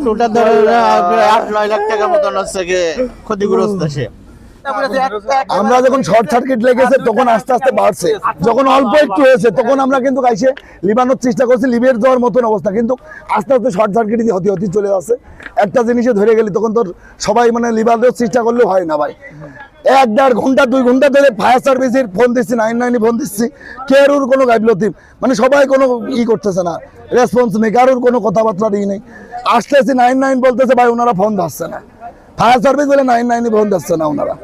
Total ধরে 8-9 লাখ টাকা মতন হচ্ছে ক্ষতিগ্রস্ত সে। আমরা যখন শর্ট সার্কিট লেগেছে তখন আস্তে আস্তে বাড়ছে, যখন অল্প একটু হয়েছে তখন আমরা কিন্তু গাইছে লিবানোর চেষ্টা করছি, লিভের যাওয়ার মতন অবস্থা, কিন্তু আস্তে আস্তে শর্ট সার্কিট হতে হতে চলে আসছে। একটা জিনিসে ধরে গেলি তখন তোর সবাই মানে লিভারের চেষ্টা করলেও হয় না ভাই। 1-1.5 ঘন্টা 2 ঘন্টা ধরে ফায়ার সার্ভিসের ফোন দিচ্ছি, 999 ফোন দিচ্ছি, কেউর কোনো গাফিলতি মানে সবাই কোনো করতেছে না, রেসপন্স নেই, কারোর কোনো কথাবার্তা নেই। আসতেছি 99 বলতেছে, ভাই ওনারা ফোন ধরছে না, ফায়ার সার্ভিস বলে 999 ফোন ধরছে না ওনারা।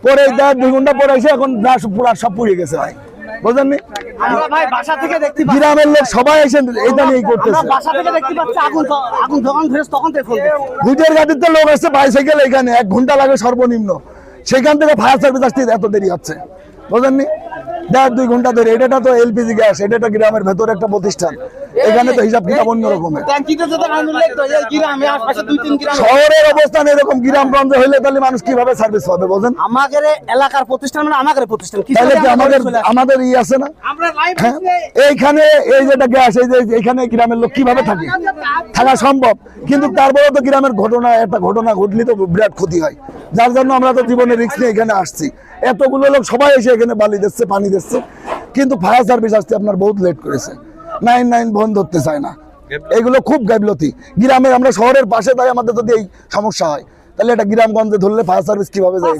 পরে 2 ঘন্টা পরে এসে এখন পুরা সব পুড়ে গেছে ভাই, বুঝলেন? আমরা ভাই বাসা থেকে দেখতে পাচ্ছি, গ্রামের লোক সবাই এসে এটা নিয়ে করতেছে। বাসা থেকে দেখতে পাচ্ছি আগুন যখন ধরেছে তখন থেকে ফোন দিচ্ছে। দুইটার গাড়িতে লোক আসছে বাইসাইকেল, এখানে 1 ঘন্টা লাগে সর্বনিম্ন, সেখান থেকে ফায়ার সার্ভিস আসতে এত দেরি হচ্ছে, বুঝলেন? 1.5-2 ঘন্টা ধরে। এটা তো এলপিজি গ্যাস, এটা গ্রামের ভেতর একটা প্রতিষ্ঠান, এখানে তো হিসাব কিতাব অন্য রকমের। শহরের অবস্থান এরকম, গ্রামগঞ্জে হইলে তাহলে মানুষ কিভাবে সার্ভিস পাবে বলেন? আমাদের এলাকার প্রতিষ্ঠান মানে আমাদের প্রতিষ্ঠান, তাহলে কি আমাদের ই আছে না? এইখানে এই যেটা গ্যাস, এই যে এইখানে গ্রামের লোক কিভাবে থাকে? থাকা সম্ভব, কিন্তু তারপরে তো গ্রামের একটা ঘটনা ঘটলে তো বিরাট ক্ষতি হয়, যার জন্য আমরা তো জীবনের রিস্ক নিয়ে এখানে আসছি। এতগুলো লোক সবাই এসে এখানে বালি দিচ্ছে, পানি দিচ্ছে, কিন্তু ফায়ার সার্ভিস আসতে আপনার বহুত লেট করেছে। 999 বন্ধ ধরতে চায় না, এগুলো খুব গাফিলতি। গ্রামে আমরা শহরের পাশে তাই আমাদের যদি এই সমস্যা হয়, তাহলে এটা গ্রামগঞ্জে ধরলে ফায়ার সার্ভিস কিভাবে যায়?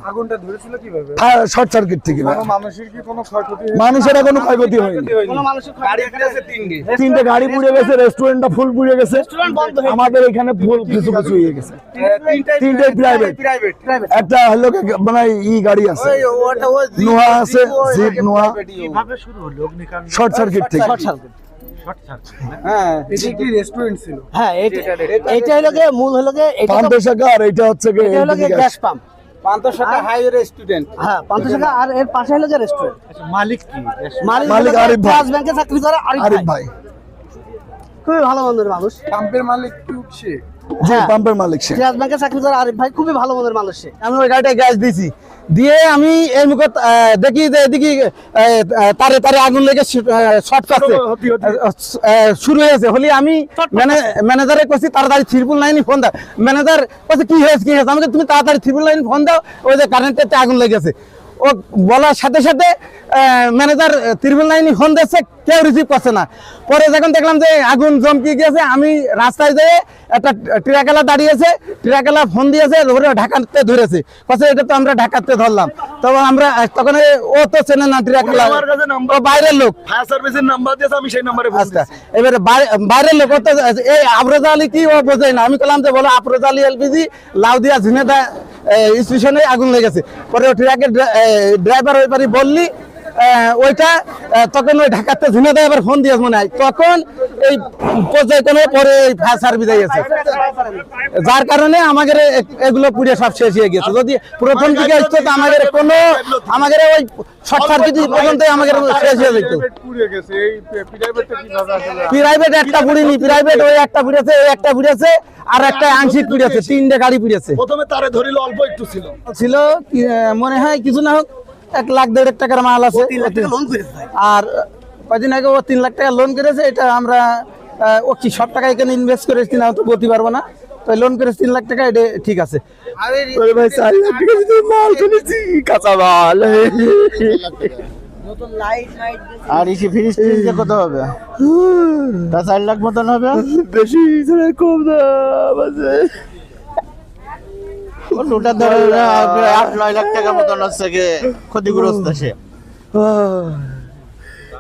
আগুনটা ধরেছিল কিভাবে? শর্ট সার্কিট থেকে। মানুষের কি কোনো ক্ষয়ক্ষতি? মানুষের কোনো ক্ষয়ক্ষতি হয়নি। তিনটে গাড়ি পুড়ে গেছে, রেস্টুরেন্টটা ফুল পুড়ে গেছে, আমাদের এখানে ফুল কিছু কিছু হয়ে গেছে। তিনটে প্রাইভেট, একটা হলো মানে গাড়ি আছে, নোয়া আছে, জিপ নোয়া। শর্ট সার্কিট থেকে। হ্যাঁ, এটা কি রেস্টুরেন্ট ছিল? হ্যাঁ, এইটা হলো গিয়ে মূল হলো গিয়ে এটা পান্থশাখা, আর এটা হচ্ছে এটা হলো গিয়ে gas pump. Panthashakha highway restaurant. হ্যাঁ, পান্থশাখা, আর এর পাশে হলো গিয়ে রেস্টুরেন্ট। মালিক কি? মালিক আরিফ ভাই। ট্রাস্ট ব্যাংকে চাকরি করে আরিফ ভাই, খুবই ভালো মনের মানুষ। পাম্পের মালিক কি উঠছে? জি, পাম্পের মালিক সে। ট্রাস্ট ব্যাংকে চাকরি করে আরিফ ভাই, খুবই ভালো মনের মানুষ সে। আমি ওই গাড়িটা গ্যাস দিয়েছি, দিয়ে আমি এই মুখে দেখি যে এদিকে তারে তারে আগুন লেগে শর্ট কাটছে শুরু হয়েছে। হলে আমি ম্যানেজারে কইছি তাড়াতাড়ি 999 ফোন দাও। ম্যানেজার কইছে কি হয়েছে? আমাকে তুমি তাড়াতাড়ি 999 ফোন দাও, ওই যে কারেন্টেতে আগুন লেগেছে। ও বলার সাথে সাথে ম্যানেজার 999 ফোন দিচ্ছে, কেউ রিসিভ করছে না। পরে যখন দেখলাম যে আগুন জমকে গিয়েছে, আমি রাস্তায় যেয়ে একটা ট্রাকওয়ালা দাঁড়িয়েছে, ট্রাকওয়ালা ফোন দিয়েছে, ধরে ঢাকাতে ধরেছে, কাছে এটা তো আমরা ঢাকাতে ধরলাম। তখন আমরা তখন ও তো চেনে না ট্রাকওয়ালা, ও বাইরের লোক, ফায়ার সার্ভিসের নাম্বার দিয়েছে, আমি সেই নম্বরে ফোন আচ্ছা, এবারে বাইরের লোক, ও তো এই আফরোজা আলী কি ও বোঝে না। আমি বললাম যে বলো আফরোজা আলী এলপিজি লাউদিয়া ঝিনেদা স্টেশনে আগুন লেগেছে। পরে ট্রাকের ড্রাইভার ওই পারি বললি ওইটা, তখন ওই ঢাকাতে ঝিনেদা এবার ফোন দিয়েছে মনে হয়, তখন এই পর্যায়ক্রমে পরে ফায়ার সার্ভিস আইছে, যার কারণে আমাদের এগুলো পুড়ে সব শেষ হয়ে গেছে। যদি প্রথম দিকে আসতো তো আমাদের কোনো আমাদের ওই শর্ট সার্কিট পর্যন্ত আমাদের শেষ হয়ে যেত। প্রাইভেট একটা পুড়িনি, প্রাইভেট ওই একটা পুড়েছে, ওই একটা পুড়েছে, আর একটা আংশিক পুড়েছে, 3টে গাড়ি পুড়েছে। প্রথমে তারে ধরিল অল্প একটু ছিল মনে হয় কিছু না হোক 1,50,000 টাকার মাল আছে। আর কদিন আগে ও 3 লাখ টাকা লোন করেছে, এটা আমরা ও কি সব টাকা এখানে ইনভেস্ট করেছি না তো বলতে পারবো না, তো লোন করে 3 লাখ টাকা, এটা ঠিক আছে। ভাই 4 লাখ টাকা দিয়ে মাল কিনেছি, কাঁচা মাল। আর ইসি ফ্রিজ ট্রিজে কত হবে? তা 4 লাখ মতন হবে। বেশি কম দাম আছে। টোটাল ধরে 8-9 লাখ টাকা মতন হচ্ছে ক্ষতিগ্রস্ত সে।